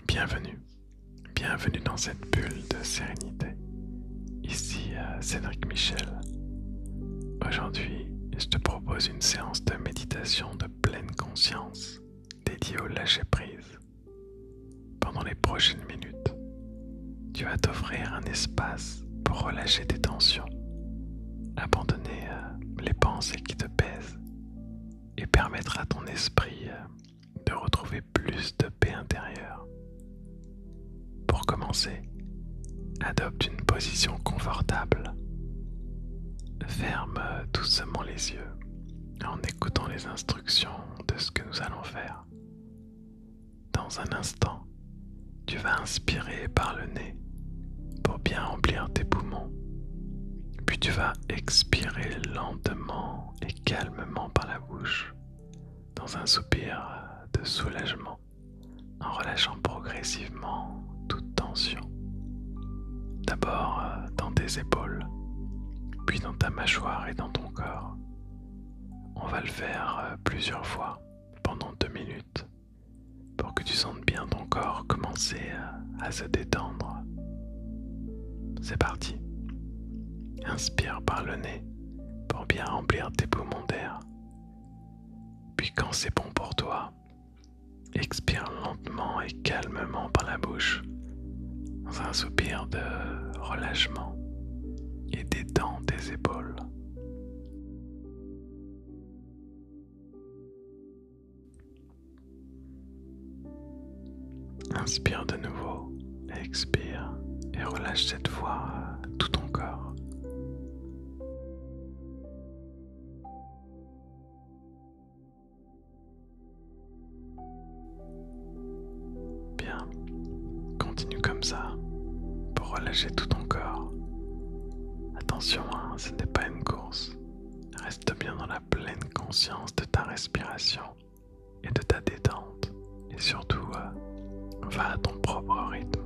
Bienvenue, bienvenue dans cette bulle de sérénité. Ici Cédric Michel. Aujourd'hui, je te propose une séance de méditation de pleine conscience dédiée au lâcher-prise. Pendant les prochaines minutes, tu vas t'offrir un espace pour relâcher tes tensions, abandonner les pensées qui te pèsent et permettre à ton esprit de retrouver plus de paix intérieure. Pour commencer, adopte une position confortable. Ferme doucement les yeux en écoutant les instructions de ce que nous allons faire. Dans un instant, tu vas inspirer par le nez pour bien remplir tes poumons. Puis tu vas expirer lentement et calmement par la bouche dans un soupir de soulagement en relâchant progressivement toute tension. D'abord dans tes épaules, puis dans ta mâchoire et dans ton corps. On va le faire plusieurs fois pendant 2 minutes pour que tu sentes bien ton corps commencer à se détendre. C'est parti. Inspire par le nez pour bien remplir tes poumons d'air. Puis quand c'est bon pour toi, expire lentement et calmement par la bouche dans un soupir de relâchement et détends tes épaules. Inspire de nouveau, expire et relâche cette fois tout ton corps. Bien, continue comme ça pour relâcher tout ton corps. Attention, ce n'est pas une course. Reste bien dans la pleine conscience de ta respiration et de ta détente. Et surtout, va à ton propre rythme.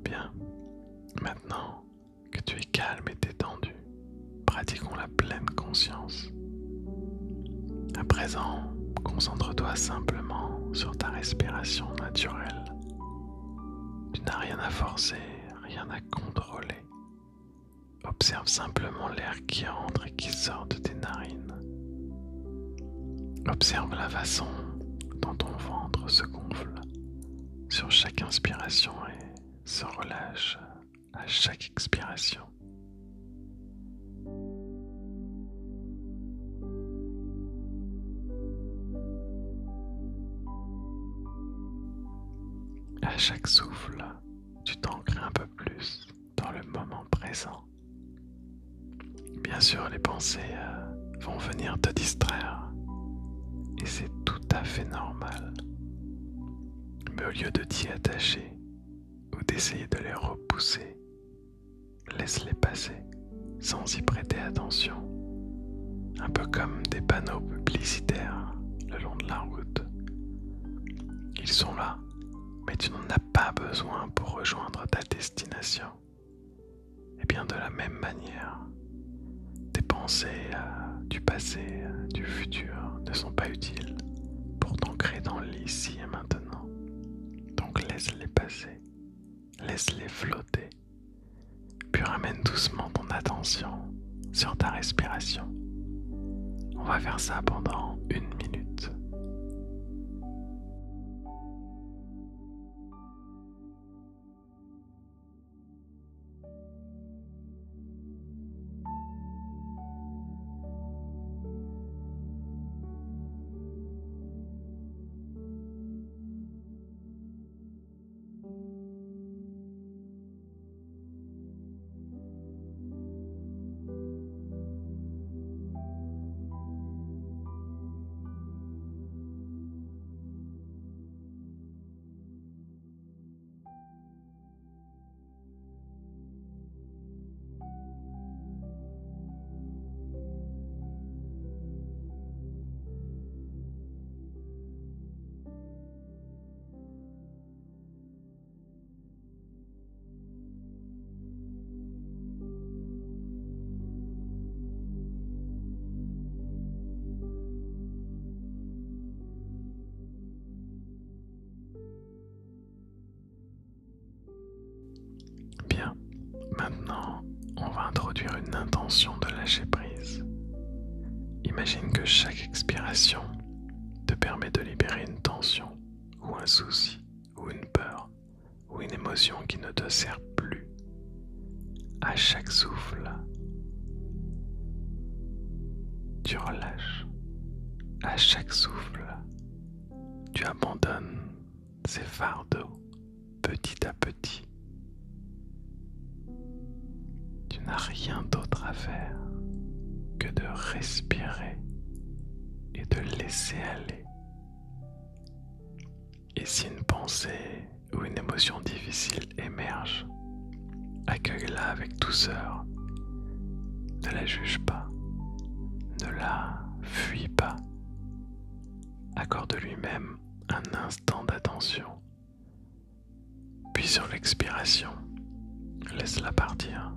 Bien, maintenant que tu es calme et détendu, pratiquons la pleine conscience. À présent, concentre-toi simplement sur ta respiration naturelle. Tu n'as rien à forcer, rien à contrôler. Observe simplement l'air qui entre et qui sort de tes narines. Observe la façon dont ton ventre se gonfle sur chaque inspiration et se relâche à chaque expiration. À chaque souffle, tu t'ancres un peu plus dans le moment présent. Bien sûr, les pensées vont venir te distraire et c'est tout à fait normal. Mais au lieu de t'y attacher ou d'essayer de les repousser, laisse-les passer sans y prêter attention. Un peu comme des panneaux publicitaires le long de la route. Ils sont là, mais tu n'en as pas besoin pour rejoindre ta destination. Et bien de la même manière, tes pensées du passé, du futur ne sont pas utiles pour t'ancrer dans l'ici et maintenant. Donc laisse-les passer, laisse-les flotter, puis ramène doucement ton attention sur ta respiration. On va faire ça pendant 1 minute. Bien, maintenant, on va introduire une intention de lâcher prise. Imagine que chaque expiration te permet de libérer une tension, ou un souci, ou une peur, ou une émotion qui ne te sert plus. À chaque souffle, tu relâches. À chaque souffle, tu abandonnes ces fardeaux petit à petit. Tu n'as rien d'autre à faire que de respirer et de laisser aller. Et si une pensée ou une émotion difficile émerge, accueille-la avec douceur. Ne la juge pas, ne la fuis pas. Accorde lui-même un instant d'attention. Puis sur l'expiration, laisse-la partir.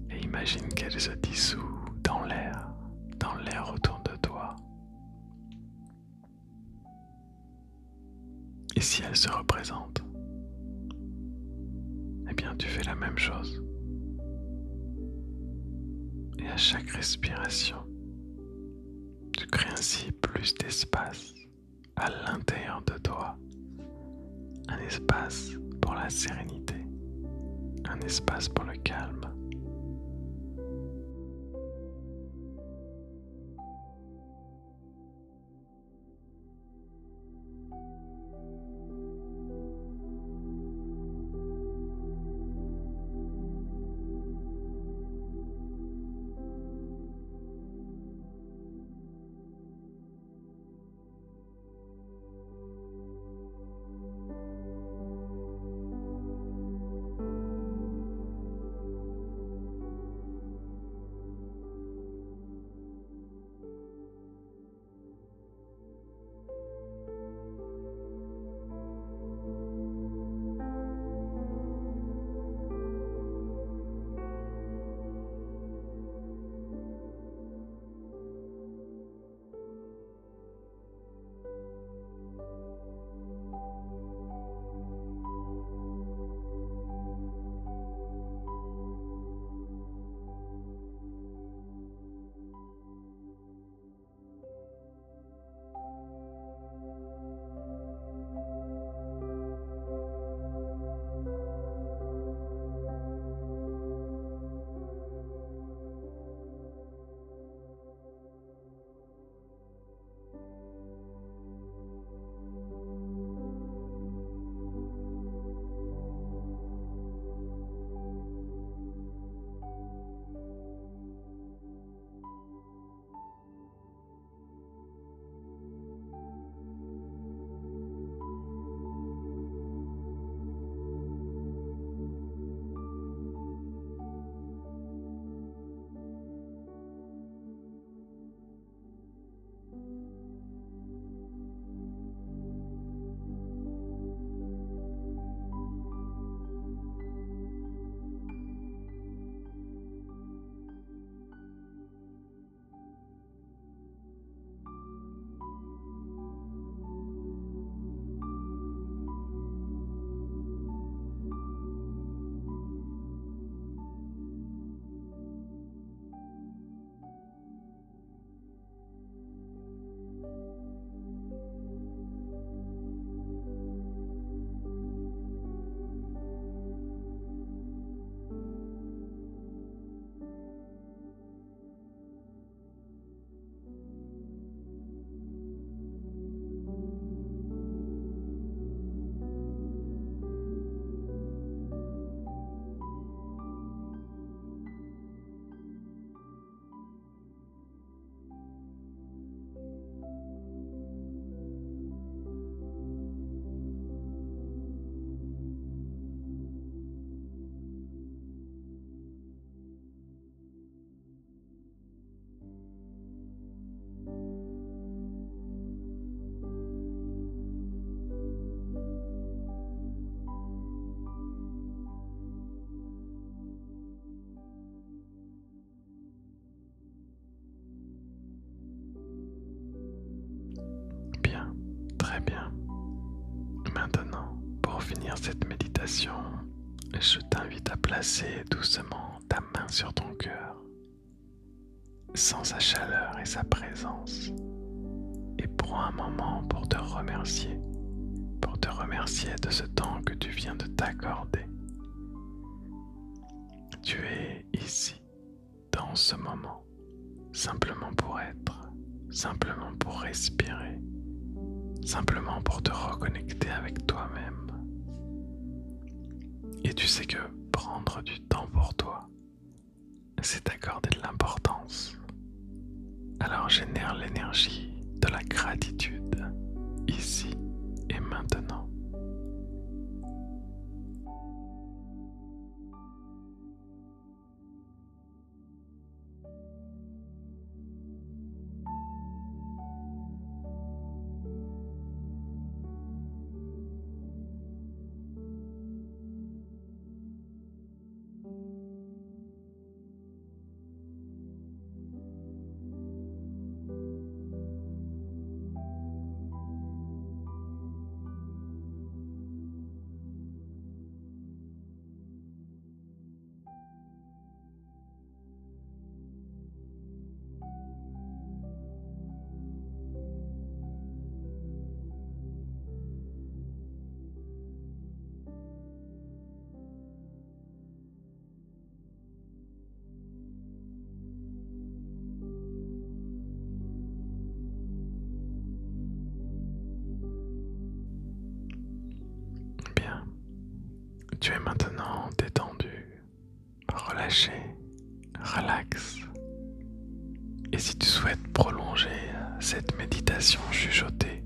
Et imagine qu'elle se dissout dans l'air autour de toi. Et si elle se représente, eh bien tu fais la même chose. Et à chaque respiration, tu crées ainsi plus d'espace à l'intérieur de toi. Un espace pour la sérénité, un espace pour le calme. Bien. Maintenant, pour finir cette méditation, je t'invite à placer doucement ta main sur ton cœur, sans sa chaleur et sa présence, et prends un moment pour te remercier de ce temps que tu viens de t'accorder. Tu es ici, dans ce moment, simplement pour être, simplement pour respirer, simplement pour te reconnecter avec toi-même. Et tu sais que prendre du temps pour toi, c'est t'accorder de l'importance. Alors génère l'énergie de la gratitude, ici et maintenant. Bien, tu es maintenant détendu, relâché, relax. Et si tu souhaites prolonger cette méditation chuchotée,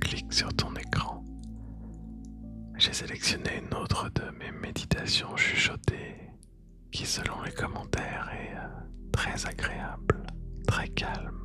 clique sur ton écran. J'ai sélectionné une autre de mes méditations chuchotées qui, selon les commentaires, est très agréable, très calme.